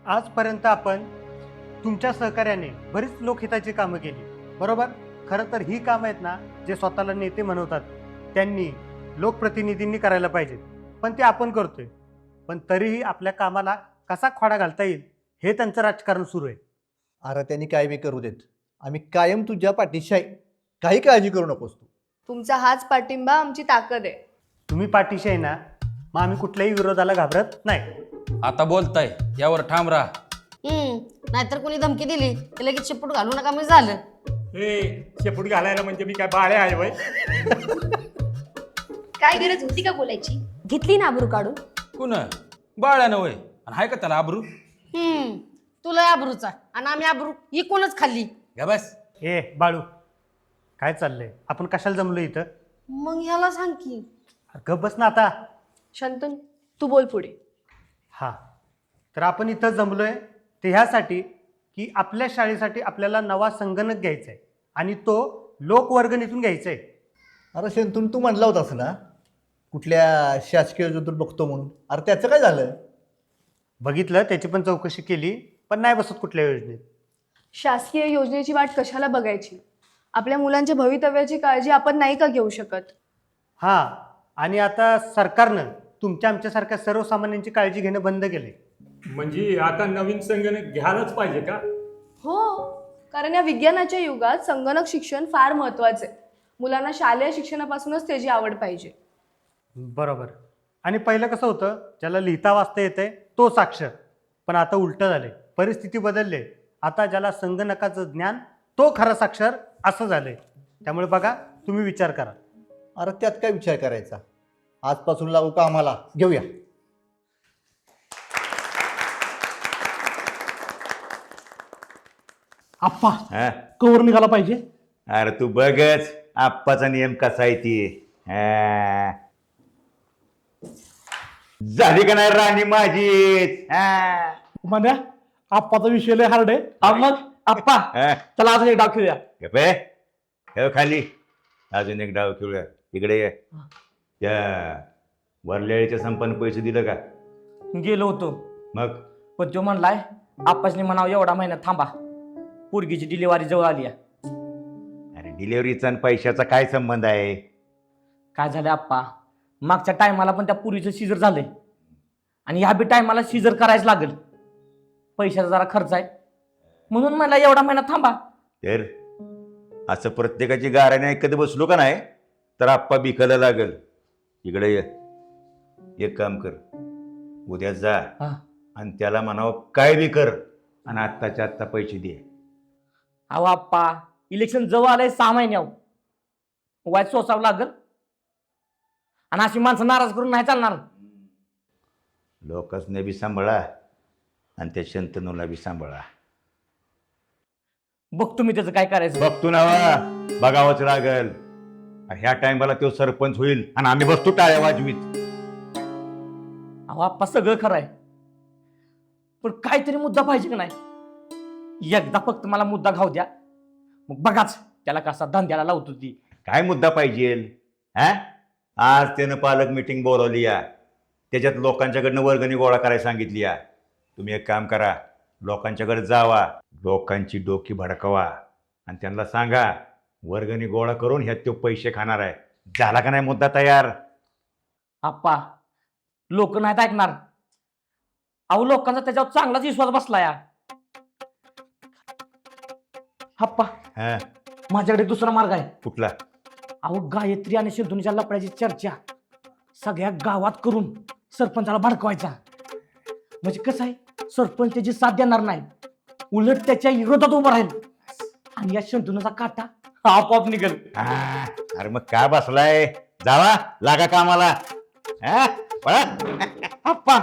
आजपर्यंत आपण तुमच्या सहकार्याने बरीच लोकहिताची कामं केली, बरोबर? खरं तर ही कामं आहेत ना, जे स्वतःला नेते म्हणवतात त्यांनी, लोकप्रतिनिधींनी करायला पाहिजेत, पण ते आपण करतोय. पण तरीही आपल्या कामाला कसा खोडा घालता येईल हे त्यांचं राजकारण सुरू आहे. अरे त्यांनी काय बी करू देत, आम्ही कायम तुझ्या पाठीशी आहे, काही काळजी करू नकोस तू. तुमचा हाच पाठिंबा आमची ताकद आहे. तुम्ही पाठीशी आहे ना, मग आम्ही कुठल्याही विरोधाला घाबरत नाही. आता बोलताय यावर ठाम राहा. नाहीतर कोणी धमकी दिली की लगेच शेपूट घालू नका म्हणजे झालं. शेपूट घालायला म्हणजे मी काय बाळे आहे वय? काय गरज होती का बोलायची? घेतली ना आबरू काढून. कुण बाळ्यानं वय आणि हाय का त्याला आबरू? तुला आबरूचा आणि आम्ही आबरू इकूनच खाल्ली. घ्या बस. ए बाळू, काय चाललंय? आपण कशाला जमलो इथं? मग ह्याला सांग की. गप बस ना आता. शंतन, तू बोल पुढे. हा, तर आपण इथं जमलोय ते ह्यासाठी की आपल्या शाळेसाठी आपल्याला नवा संगणक घ्यायचा आहे आणि तो लोकवर्गणीतून घ्यायचा आहे. अरे शेंतून तू म्हणला होतास ना कुठल्या शासकीय योजनेतून बघतो म्हणून, अरे त्याचं काय झालं? बघितलं, त्याची पण चौकशी केली, पण नाही बसत कुठल्या योजनेत. शासकीय योजनेची वाट कशाला बघायची? आपल्या मुलांच्या भवितव्याची काळजी आपण नाही का घेऊ शकत? हां, आणि आता सरकारनं तुमच्या आमच्यासारख्या सर्वसामान्यांची काळजी घेणं बंद केले. म्हणजे आता नवीन संगणक घ्यायलाच पाहिजे का? हो, कारण या विज्ञानाच्या युगात संगणक शिक्षण फार महत्त्वाचं आहे. मुलांना शालेय शिक्षणापासूनच त्याची आवड पाहिजे. बरोबर. आणि पहिलं कसं होतं, ज्याला लिहिता वाचता येते तो साक्षर, पण आता उलटं झालंय, परिस्थिती बदलले. आता ज्याला संगणकाचं ज्ञान तो खरा साक्षर असं झालंय. त्यामुळे बघा, तुम्ही विचार करा. अरे त्यात काय विचार करायचा, आजपासून लागू का आम्हाला, घेऊया. आप्पा हा? कवर निघाला पाहिजे. अरे तू बघच आप्पाचा नियम कसा आहे ती. हा. झाली का नाही राणी माझी? म्हणजे आप्पाचा विषय लय हार्ड आहे. मग आप्पा चला अजून एक डाव खेळूया. हे खाली अजून एक डाव खेळूया. इकडे ये. त्या वरलेळीच्या संपान पैसे दिलं का? गेलो होतो, मग पण तो म्हणलाय आप्पासनी म्हणावं एवढा महिना थांबा, पोरगीची डिलिव्हरी जवळ आली आहे. अरे डिलिव्हरीचा आणि पैशाचा काय संबंध आहे? काय झालं आप्पा, मागच्या टायमाला पण त्या पुरीचं सीझर झालंय आणि ह्या बी टायमाला सीझर करायच लागेल. पैशाचा जरा खर्च आहे म्हणून मला एवढा महिना थांबा. तर असं प्रत्येकाची गाराने ऐकत बसलो का नाही तर आप्पा बिकायला लागल. इकडे ये. एक काम कर, उद्या जा आणि त्याला म्हणावं काय बी कर आणि आत्ताच्या आत्ता पैसे दे. अहो आप्पा, इलेक्शन जवळ आलंय 6 महिन्यावर, वाईट सोसावं लागल आणि अशी माणसं नाराज करून नाही चालणार. लोकांसने बी सांभाळा आणि त्या शंतनूला बी सांभाळा. बघ तुम्ही त्याचं काय करायचं. बघतो ना बघावंच लागल. ह्या टाइमला तो सरपंच होईल आणि आम्ही बसतो टाळ्या वाजवीत. अहो आप्पा सगळं खरं आहे, पण काहीतरी मुद्दा पाहिजे का नाही. एकदा फक्त मला मुद्दा घाव द्या, मग बघाच त्याला कसा धंद्याला लावतो ती. काय मुद्दा पाहिजे? हा, आज त्यानं पालक मीटिंग बोलावली या, त्याच्यात लोकांच्याकडनं वर्गणी गोळा करायला सांगितली या. तुम्ही एक काम करा, लोकांच्याकडे जावा, लोकांची डोकी भडकवा आणि त्यांना सांगा वर्गणी गोळा करून ह्यात तो पैसे खाणार आहे. झाला का नाही मुद्दा तयार? आप्पा लोक नाहीत ऐकणार. अहो लोकांचा त्याच्यावर चांगलाच विश्वास बसला या. आप्पा हा, माझ्याकडे दुसरा मार्ग आहे. कुठला? अहो गायत्री आणि शंतनूच्या लपड्याची चर्चा सगळ्या गावात करून सरपंचाला भडकवायचा. म्हणजे कसं आहे, सरपंच त्याची साथ देणार नाही, उलट त्याच्या विरोधात उभं राहील आणि या शंतनूचा काटा आपोआप निघेल. अरे मग काय बसलाय, जावा लागा कामाला. आप्पा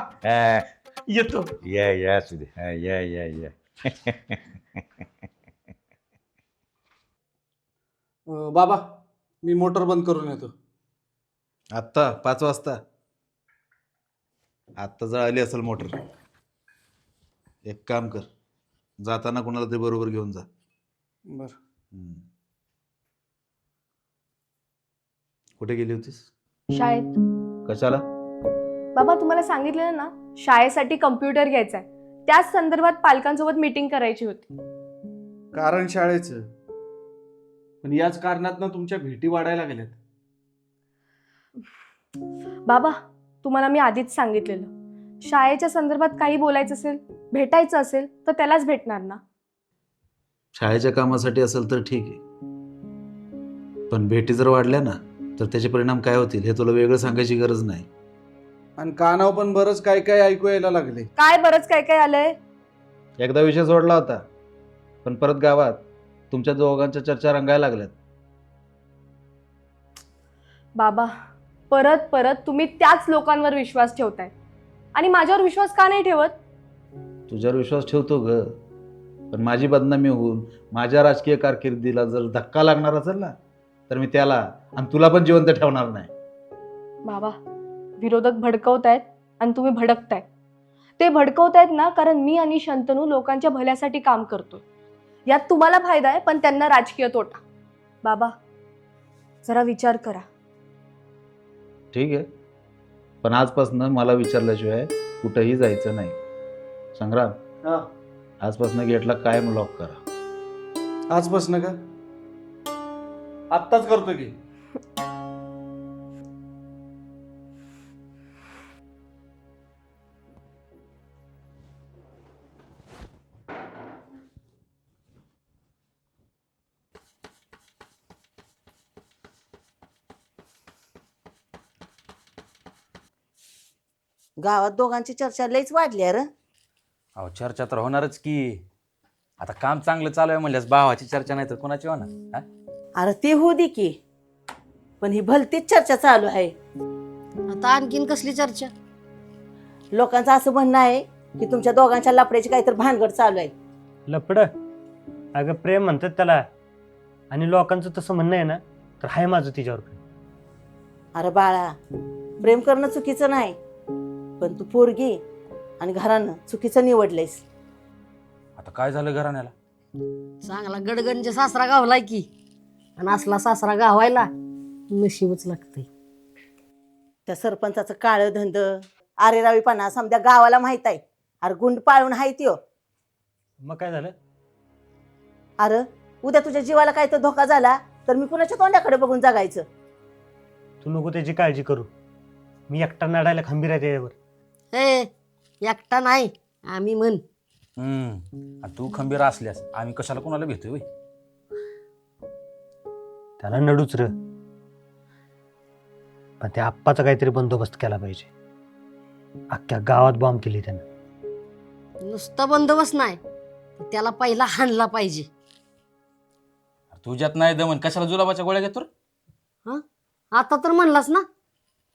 येतो. या सुदे. या बाबा मी मोटर बंद करून येतो. आत्ता 5 वाजता? आत्ता जळाली असेल मोटर. एक काम कर, जाताना कोणाला ते बरोबर घेऊन जा. बर. कुठे गेली होतीस? शाळेत. कशाला? बाबा तुम्हाला सांगितलेलं ना, शाळेसाठी कम्प्युटर घ्यायचा आहे. त्याच संदर्भात पालकांसोबत मीटिंग करायची होती. कारण शाळेचं, पण याच कारणातनं तुमच्या भेटी वाढायला गेल्यात. बाबा तुम्हाला मी आधीच सांगितलेलं, शाळेच्या संदर्भात काही बोलायचं असेल, भेटायचं असेल तर त्यालाच भेटणार ना. शाळेच्या कामासाठी असेल तर ठीक आहे, पण भेटी जर वाढल्या ना तर त्याचे परिणाम काय होतील हे तुला वेगळं सांगायची गरज नाही. आणि कानावर पण बरंच काय काय ऐकू यायला लागले. काय बरंच काय काय आलंय? एकदा विषय सोडला होता, पण परत गावात तुमच्या दोघांच्या चर्चा रंगायला लागल्यात. बाबा परत परत तुम्ही त्याच लोकांवर विश्वास ठेवताय आणि माझ्यावर विश्वास का नाही ठेवत? तुझ्यावर विश्वास ठेवतो ग, पण माझी बदनामी होऊन माझ्या राजकीय कारकिर्दीला जर धक्का लागणार असेल ना तर मी त्याला आणि तुला पण जिवंत ठेवणार नाही. बाबा विरोधक भडकवतायत आणि तुम्ही भडकताय. ते भडकवतायत ना कारण मी आणि शंतनू लोकांच्या भल्यासाठी काम करतो. यात तुम्हाला फायदा आहे पण त्यांना राजकीय तोटा. बाबा जरा विचार करा. ठीक आहे, पण आजपासून मला विचारल्याशिवाय कुठंही जायचं नाही. संग्राम, आजपासून गेटला कायम लॉक करा. आजपासून का? आत्ताच करतो की. गावात दोघांची चर्चा लईच वाढली आहे. अहो चर्चा तर होणारच की. आता काम चांगलं चालू आहे म्हणल्यास भावाची चर्चा नाही तर कोणाची होणार? हा? अरे ती होऊ दे की, पण ही भलतीच चर्चा चालू आहे. आता आणखीन कसली चर्चा? लोकांचं असं म्हणणं आहे की तुमच्या दोघांच्या लफड्याची काहीतरी भानगड चालू आहे. लपड अगं प्रेम म्हणतात त्याला, आणि लोकांचं तसं म्हणणं आहे ना तर आहे माझं तिच्यावर. अरे बाळा, प्रेम करणं चुकीचं नाही, पण तू पोरगी आणि घरानं चुकीचं निवडलंयस. आता काय झालं घराण्याला? चांगला गडगंज सासरा गावलाय की, आणि असला सासरा गावायला नशीबच लागतंय. त्या सरपंचाचं काळं धंद आरेरावीपणा समजा गावाला माहित आहे. अरे गुंड पाळून हाय त्यो. मग काय झालं? अरे उद्या तुझ्या जीवाला काय तर धोका झाला तर मी कुणाच्या तोंडाकडे बघून जगायचं? तू नको त्याची काळजी करू, मी एकटा लढायला खंबीर आहे त्याच्यावर. ए एकटा नाही, आम्ही म्हण. आणि तू खंबीर असल्यास आम्ही कशाला कोणाला भेटतोय होय? त्याला नडूच र, पण त्या आप्पाचा काहीतरी बंदोबस्त केला पाहिजे. अख्ख्या गावात बॉम्ब केली त्यानं. नुसता बंदोबस्त नाही, त्याला पहिला हाणला पाहिजे. तुझ्यात नाही दमन कशाला जुलाबाच्या गोळ्या घेतो रे? हा आता तर म्हणलास ना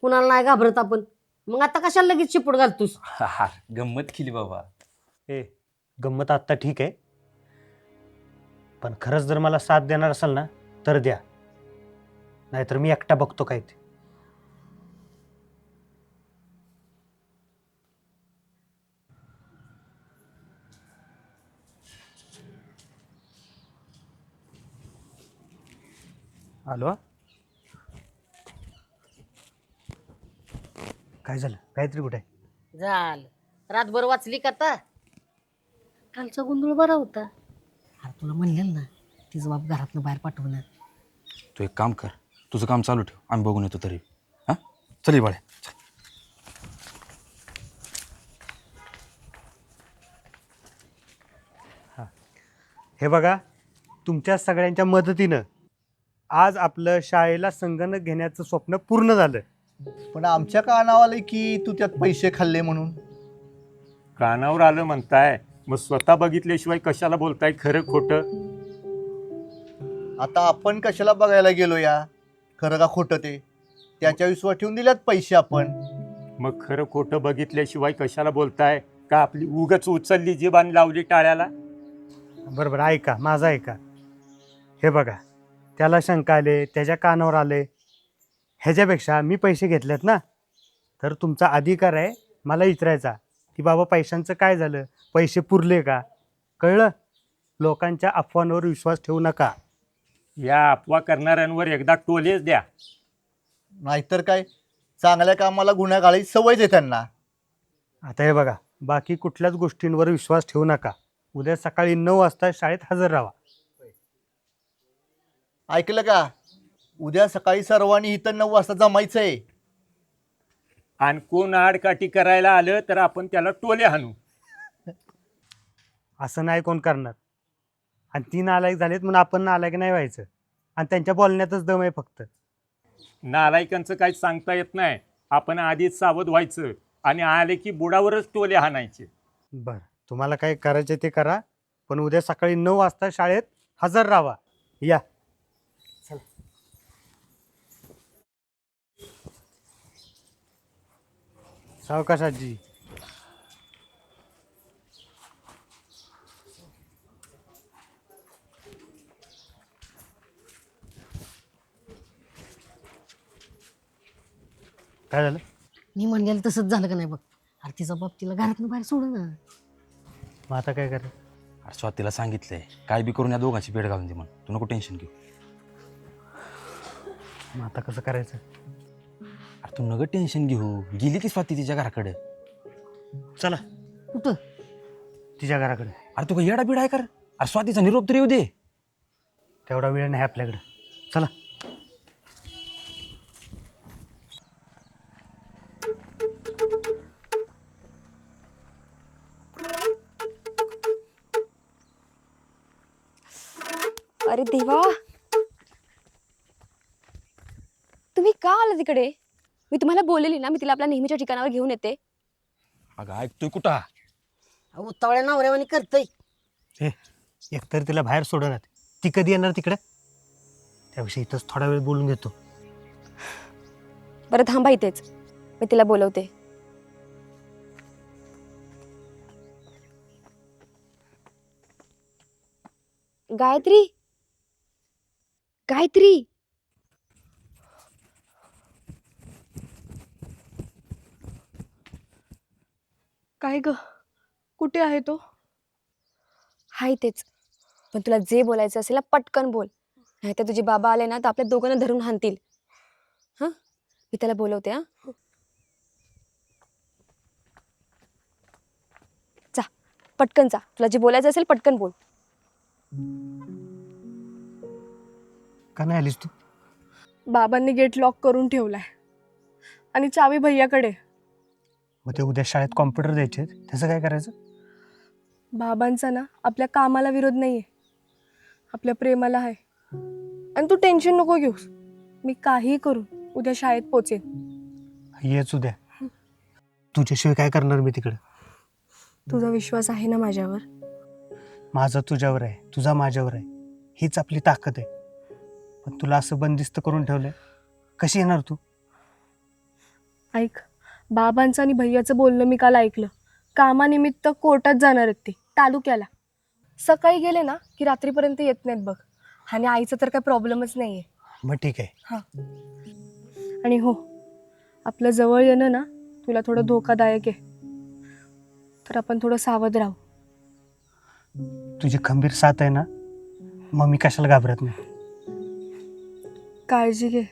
कुणाला नाही घाबरत आपण, मग आता कशाला लगेच चिपूड घालतोस? हा, गंमत केली बाबा. ए गंमत आत्ता ठीक आहे, पण खरंच जर मला साथ देणार असेल ना तर द्या, नाहीतर मी एकटा बघतो काय ते. आलो. काय झालं? काहीतरी कुठे? झालं रातभर वाचली का आता? कालचा गोंधळ बरा होता. अरे तुला म्हणलेल ना तिचं बाप घरातनं बाहेर पाठवणार. तू एक काम कर, तुझं काम चालू ठेव, आम्ही बघून येतो तरी. हा चल बाळ्या चल. हे बघा, तुमच्या सगळ्यांच्या मदतीनं आज आपलं शाळेला संगणक घेण्याचं स्वप्न पूर्ण झालं. पण आमच्या कानावर आलंय की तू त्यात पैसे खाल्ले म्हणून. कानावर आलं म्हणताय, मग स्वतः बघितल्याशिवाय कशाला बोलताय खरं खोटं? आता आपण कशाला बघायला गेलो या, खरं का खोटं ते? त्याच्या विश्वास ठेवून दिल्यात पैसे आपण. मग खरं खोटं बघितल्याशिवाय कशाला बोलताय? का आपली उगच उचलली जीभ आणि लावली टाळ्याला? बरोबर, ऐका माझं ऐका. हे बघा, त्याला शंका आले, त्याच्या कानावर आले, ह्याच्यापेक्षा मी पैसे घेतलेत ना, तर तुमचा अधिकार आहे मला विचारायचा की बाबा पैशांचं काय झालं, पैसे पुरले का? कळलं? लोकांच्या अफवांवर विश्वास ठेवू नका. या अफवा करणाऱ्यांवर एकदा टोलेच द्या. नाहीतर काय, चांगल्या कामाला गुन्ह्यागाळी सवयच आहे त्यांना. आता हे बघा, बाकी कुठल्याच गोष्टींवर विश्वास ठेवू नका. उद्या सकाळी 9 वाजता शाळेत हजर राहा. ऐकलं का? उद्या सकाळी सर्वांनी इथं 9 वाजता जमायचंय. आणि कोण आडकाठी करायला आलं तर आपण त्याला टोले हाणू. असं नाही कोण करणार. आणि ती नालायक झालीत म्हणून आपण नालायक नाही व्हायचं. आणि त्यांच्या बोलण्यातच दम आहे फक्त. नालायकांचं काही सांगता येत नाही. आपण आधीच सावध व्हायचं आणि आले की बुडावरच टोले हाणायचे. बरं, तुम्हाला काय करायचे ते करा, पण उद्या सकाळी 9 वाजता शाळेत हजर राहा. या. सावकाश आजी. काय झालं? मी म्हणलेलं तसंच झालं का नाही बघ. अरे तिचा बाप तिला घरातनं बाहेर सोड ना. मग आता काय करायचं? अरे स्वातीला सांगितलंय काय बी करून या दोघांची पेट घालून दे म्हणून. तू नको टेन्शन घेऊ. मग आता कसं करायचं? अरे तू नको टेन्शन घेऊ. गेली की स्वाती तिच्या घराकडे. चला. कुठं? तिच्या घराकडे. अरे तू काय येडा बिडा आहे कर. अरे स्वातीचा निरोप तरी येऊ दे. तेवढा वेळ नाही आपल्याकडे. चला. अरे देवा, तुम्ही का आला तिकडे? मी तुम्हाला बोललेली ना, मी तिला आपल्या नेहमीच्या ठिकाणावर घेऊन येते. अगं ऐकतोय कुठं? उतावळ्या नवऱ्यावानी करतय. एकतर तिला बाहेर सोडणार. ती कधी येणार तिकडे? त्याविषयी इथंच थोडा वेळ बोलून घेतो. बरं थांबा इथेच, मी तिला बोलवते. गायत्री, गायत्री. काय ग, कुठे आहे तो? हाय तेच, पण तुला जे बोलायचं असेल ना पटकन बोल, नाही तर तुझे बाबा आले ना तर आपल्या दोघांना धरून हाणतील. हा, मी त्याला बोलवते. हा, जा पटकन जा, तुला जे बोलायचं असेल पटकन बोल. का नाही आलीस तू? बाबांनी गेट लॉक करून ठेवलाय आणि चावी भैयाकडे. मग ते उद्या शाळेत कॉम्प्युटर द्यायचे, त्याचं काय करायचं? बाबांचा ना आपल्या कामाला विरोध नाहीये, आपल्या प्रेमाला आहे. आणि तू टेन्शन नको घेऊस, मी काही करू उद्या शाळेत पोचेन. येच उद्या. तुझ्याशिवाय काय करणार मी तिकडे? तुझा विश्वास आहे ना माझ्यावर? माझा तुझ्यावर आहे, तुझा माझ्यावर आहे. हीच आपली ताकद आहे. पण तुला असं बंदिस्त करून ठेवलंय, कशी येणार तू? ऐक, बाबांचं आणि भैयाचं बोलणं मी काल ऐकलं. कामानिमित्त कोर्टात जाणार आहेत ते, तालुक्याला. सकाळी गेले ना की रात्रीपर्यंत येत नाहीत बघ. आणि आईचं तर काही प्रॉब्लेमच नाहीये. मग ठीक आहे. हा, आणि हो, आपलं जवळ येणं ना तुला थोडं धोकादायक आहे, तर आपण थोडं सावध राहू. तुझी खंबीर साथ आहे ना, मग मी कशाला घाबरत नाही. काळजी घे.